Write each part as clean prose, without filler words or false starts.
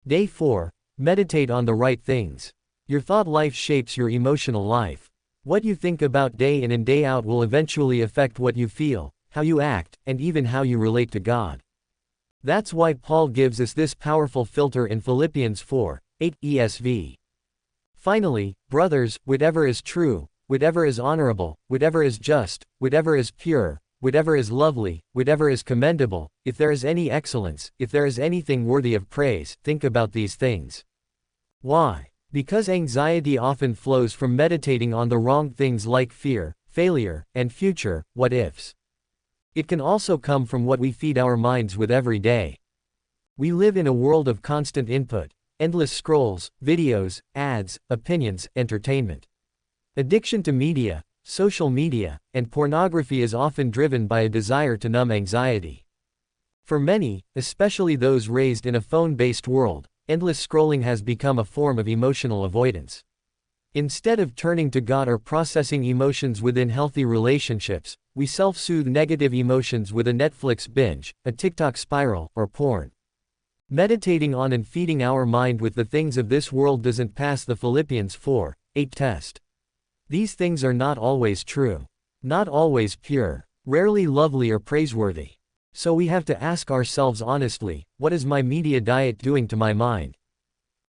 Day 4. Meditate on the right things. Your thought life shapes your emotional life. What you think about day in and day out will eventually affect what you feel, how you act, and even how you relate to God. That's why Paul gives us this powerful filter in Philippians 4:8 ESV. Finally, brothers, whatever is true, whatever is honorable, whatever is just, whatever is pure, whatever is lovely, whatever is commendable, if there is any excellence, if there is anything worthy of praise, think about these things. Why? Because anxiety often flows from meditating on the wrong things like fear, failure, and future what-ifs. It can also come from what we feed our minds with every day. We live in a world of constant input, endless scrolls, videos, ads, opinions, entertainment. Addiction to media, social media, and pornography is often driven by a desire to numb anxiety. For many, especially those raised in a phone-based world, endless scrolling has become a form of emotional avoidance. Instead of turning to God or processing emotions within healthy relationships, we self-soothe negative emotions with a Netflix binge, a TikTok spiral, or porn. Meditating on and feeding our mind with the things of this world doesn't pass the Philippians 4:8 test. These things are not always true, not always pure, rarely lovely or praiseworthy. So we have to ask ourselves honestly, what is my media diet doing to my mind?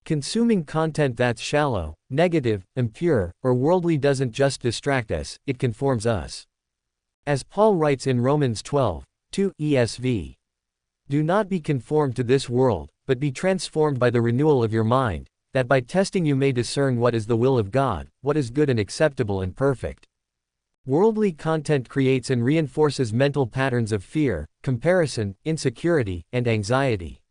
Consuming content that's shallow, negative, impure, or worldly doesn't just distract us, it conforms us. As Paul writes in Romans 12:2 ESV. Do not be conformed to this world, but be transformed by the renewal of your mind, that by testing you may discern what is the will of God, what is good and acceptable and perfect. Worldly content creates and reinforces mental patterns of fear, comparison, insecurity, and anxiety.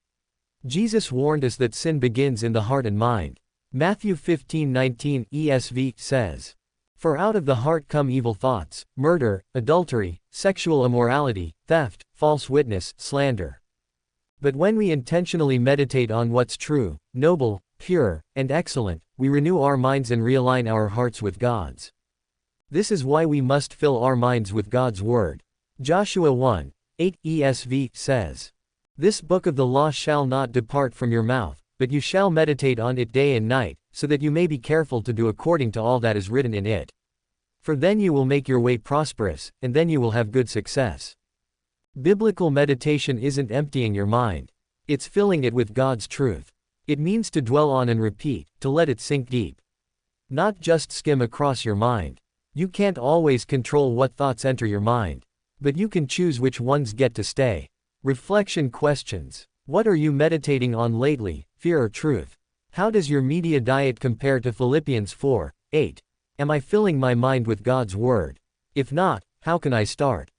Jesus warned us that sin begins in the heart and mind. Matthew 15:19 ESV says, "For out of the heart come evil thoughts, murder, adultery, sexual immorality, theft, false witness, slander." But when we intentionally meditate on what's true, noble, pure, and excellent, we renew our minds and realign our hearts with God's. This is why we must fill our minds with God's Word. Joshua 1:8 ESV says, "This book of the law shall not depart from your mouth, but you shall meditate on it day and night, so that you may be careful to do according to all that is written in it. For then you will make your way prosperous, and then you will have good success." Biblical meditation isn't emptying your mind. It's filling it with God's truth. It means to dwell on and repeat, to let it sink deep. Not just skim across your mind. You can't always control what thoughts enter your mind. But you can choose which ones get to stay. Reflection questions. What are you meditating on lately, fear or truth? How does your media diet compare to Philippians 4:8? Am I filling my mind with God's Word? If not, how can I start?